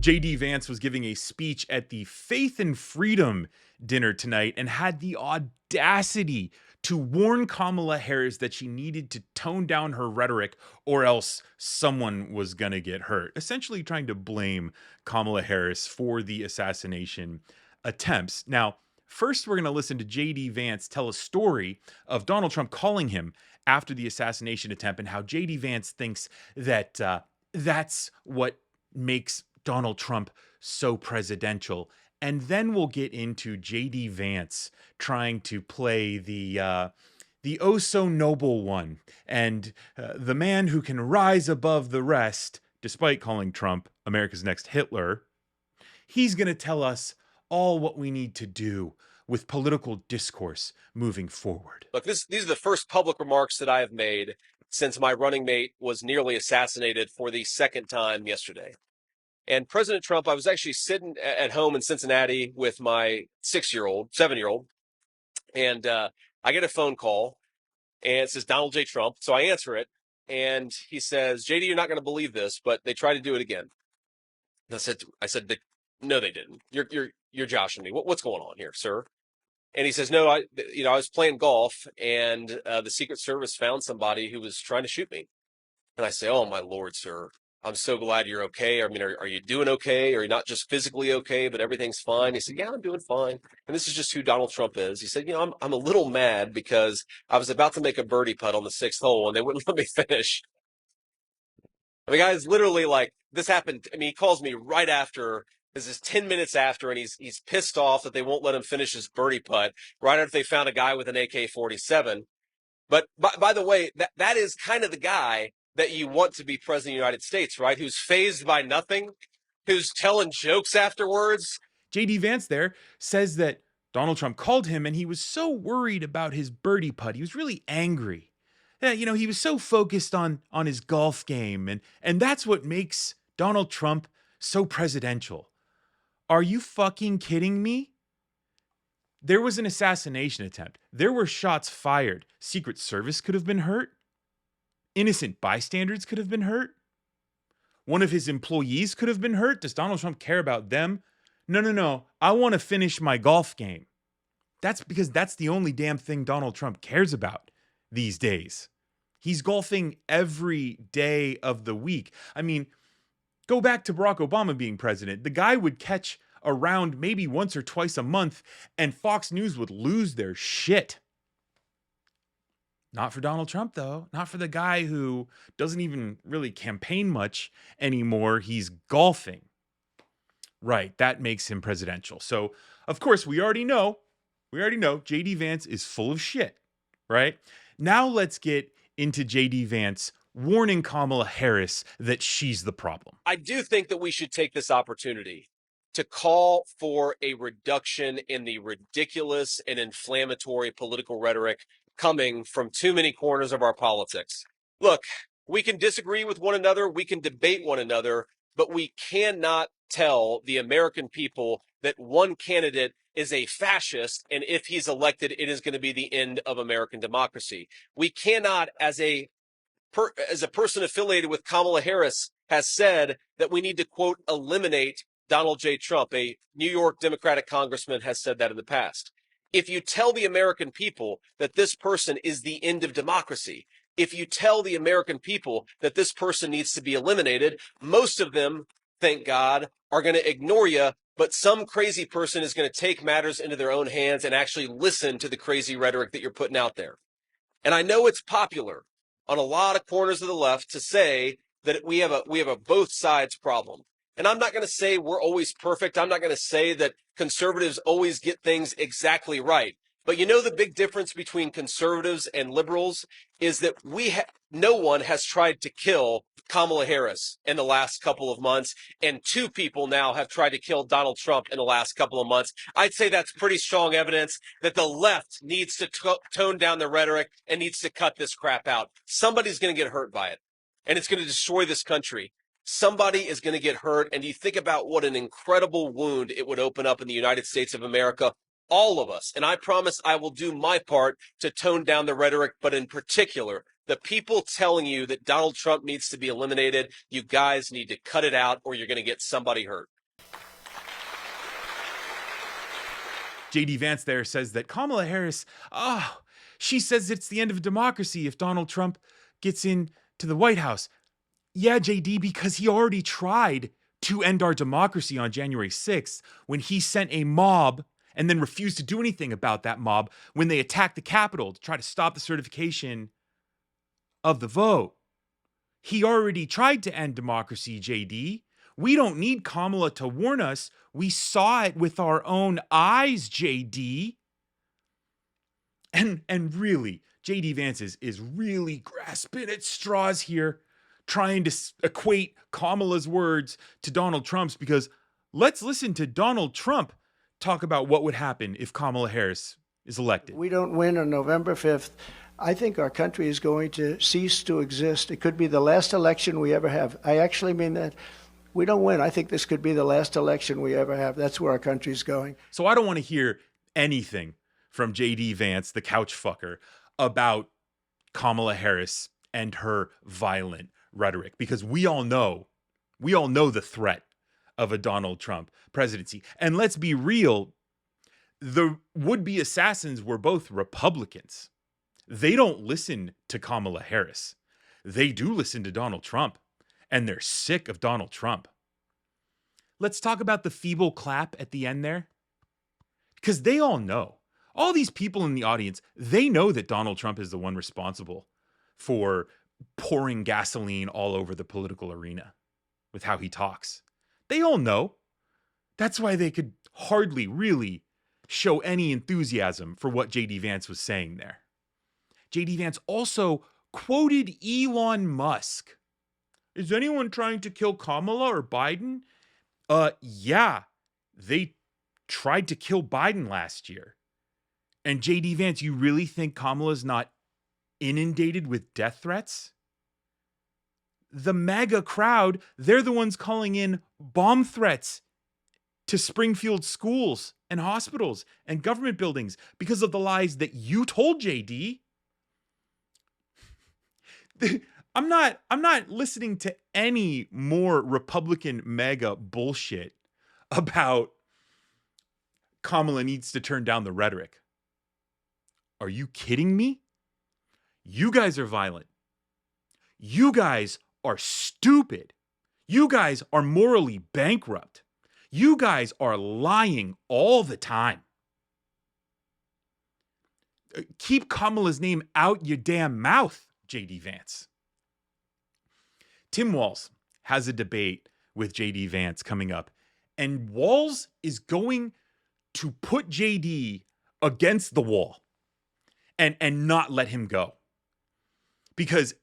JD Vance was giving a speech at the Faith and Freedom dinner tonight and had the audacity to warn Kamala Harris that she needed to tone down her rhetoric or else someone was going to get hurt. Essentially trying to blame Kamala Harris for the assassination attempts. Now, first, we're going to listen to JD Vance tell a story of Donald Trump calling him after the assassination attempt and how JD Vance thinks that that's what makes Donald Trump so presidential. And then we'll get into JD Vance trying to play the oh so noble one and the man who can rise above the rest, despite calling Trump America's next Hitler. He's going to tell us all what we need to do with political discourse moving forward. Look, these are the first public remarks that I have made since my running mate was nearly assassinated for the second time yesterday. And President Trump, I was actually sitting at home in Cincinnati with my 7-year-old, and I get a phone call, and it says Donald J. Trump. So I answer it, and he says, "JD, you're not going to believe this, but they tried to do it again." And I said, "No, they didn't. You're joshing me. What's going on here, sir?" And he says, "No, I was playing golf, and the Secret Service found somebody who was trying to shoot me." And I say, "Oh my Lord, sir, I'm so glad you're okay. I mean, are you doing okay? Are you not just physically okay, but everything's fine?" He said, "Yeah, I'm doing fine." And this is just who Donald Trump is. He said, I'm a little mad because I was about to make a birdie putt on the 6th hole and they wouldn't let me finish." I mean, the guy's literally like, this happened. I mean, he calls me right after. This is 10 minutes after, and he's pissed off that they won't let him finish his birdie putt right after they found a guy with an AK-47. But by the way, that is kind of the guy that you want to be president of the United States, right? Who's fazed by nothing, who's telling jokes afterwards. JD Vance there says that Donald Trump called him and he was so worried about his birdie putt. He was really angry. Yeah, he was so focused on his golf game, and that's what makes Donald Trump so presidential. Are you fucking kidding me? There was an assassination attempt. There were shots fired. Secret Service could have been hurt. Innocent bystanders could have been hurt. One of his employees could have been hurt. Does Donald Trump care about them? No. I want to finish my golf game. That's because that's the only damn thing Donald Trump cares about these days. He's golfing every day of the week. I mean, go back to Barack Obama being president. The guy would catch a round maybe once or twice a month, and Fox News would lose their shit. Not for Donald Trump, though. Not for the guy who doesn't even really campaign much anymore. He's golfing. Right, that makes him presidential. So, of course, we already know JD Vance is full of shit, right? Now let's get into JD Vance warning Kamala Harris that she's the problem. I do think that we should take this opportunity to call for a reduction in the ridiculous and inflammatory political rhetoric coming from too many corners of our politics. Look, we can disagree with one another, we can debate one another, but we cannot tell the American people that one candidate is a fascist, and if he's elected, it is going to be the end of American democracy. We cannot, as a person affiliated with Kamala Harris has said, that we need to, quote, eliminate Donald J. Trump. A New York Democratic congressman has said that in the past. If you tell the American people that this person is the end of democracy, if you tell the American people that this person needs to be eliminated, most of them, thank God, are going to ignore you, but some crazy person is going to take matters into their own hands and actually listen to the crazy rhetoric that you're putting out there. And I know it's popular on a lot of corners of the left to say that we have a both sides problem. And I'm not going to say we're always perfect. I'm not going to say that conservatives always get things exactly right. But the big difference between conservatives and liberals is that no one has tried to kill Kamala Harris in the last couple of months, and 2 people now have tried to kill Donald Trump in the last couple of months. I'd say that's pretty strong evidence that the left needs to tone down the rhetoric and needs to cut this crap out. Somebody's going to get hurt by it, and it's going to destroy this country. Somebody is going to get hurt, and you think about what an incredible wound it would open up in the United States of America. All of us, and I promise I will do my part to tone down the rhetoric, but in particular, The people telling you that Donald Trump needs to be eliminated, you guys need to cut it out or you're going to get somebody hurt. JD Vance there says that Kamala Harris, she says it's the end of democracy if Donald Trump gets into the White House. Yeah, JD, because he already tried to end our democracy on January 6th when he sent a mob and then refused to do anything about that mob when they attacked the Capitol to try to stop the certification of the vote. He already tried to end democracy, JD. We don't need Kamala to warn us. We saw it with our own eyes, JD. And really, JD Vance is really grasping at straws here, trying to equate Kamala's words to Donald Trump's, because let's listen to Donald Trump talk about what would happen if Kamala Harris is elected. We don't win on November 5th. I think our country is going to cease to exist. It could be the last election we ever have. I actually mean that. We don't win. I think this could be the last election we ever have. That's where our country's going. So I don't want to hear anything from JD Vance, the couch fucker, about Kamala Harris and her violent rhetoric, because we all know the threat of a Donald Trump presidency. And let's be real, the would-be assassins were both Republicans. They don't listen to Kamala Harris. They do listen to Donald Trump, and they're sick of Donald Trump. Let's talk about the feeble clap at the end there, because they all know. All these people in the audience, they know that Donald Trump is the one responsible for pouring gasoline all over the political arena with how he talks. They all know. That's why they could hardly really show any enthusiasm for what JD Vance was saying there. JD Vance also quoted Elon Musk. Is anyone trying to kill Kamala or Biden? Yeah, they tried to kill Biden last year. And JD Vance, you really think Kamala's not inundated with death threats? The MAGA crowd, they're the ones calling in bomb threats to Springfield schools and hospitals and government buildings because of the lies that you told, JD. I'm not listening to any more Republican MAGA bullshit about Kamala needs to turn down the rhetoric. Are you kidding me? You guys are violent. You guys are stupid. You guys are morally bankrupt. You guys are lying all the time. Keep Kamala's name out your damn mouth, JD Vance. Tim Walz has a debate with JD Vance coming up, and Walz is going to put JD against the wall and not let him go. Because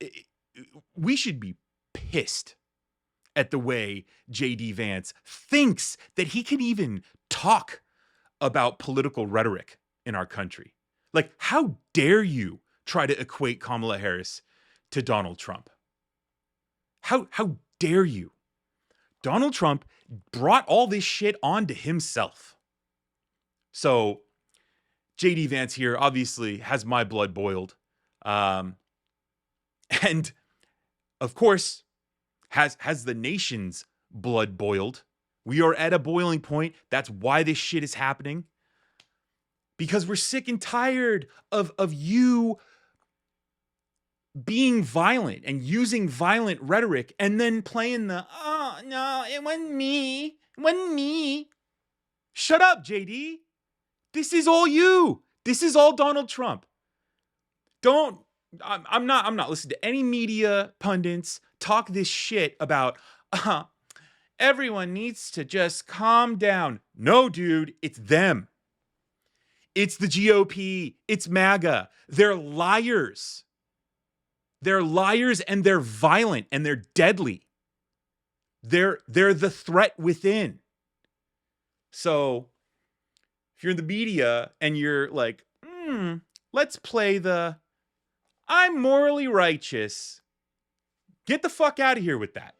we should be pissed at the way JD Vance thinks that he can even talk about political rhetoric in our country. Like, how dare you try to equate Kamala Harris to Donald Trump? How dare you? Donald Trump brought all this shit onto himself. So JD Vance here obviously has my blood boiled. And of course, has the nation's blood boiled. We are at a boiling point. That's why this shit is happening. Because we're sick and tired of you being violent and using violent rhetoric and then playing the, oh, no, it wasn't me. It wasn't me. Shut up, JD. This is all you. This is all Donald Trump. I'm not listening to any media pundits talk this shit about, everyone needs to just calm down. No, dude, it's them. It's the GOP. It's MAGA. They're liars. They're liars and they're violent and they're deadly. They're the threat within. So if you're in the media and you're like, let's play the I'm morally righteous, get the fuck out of here with that.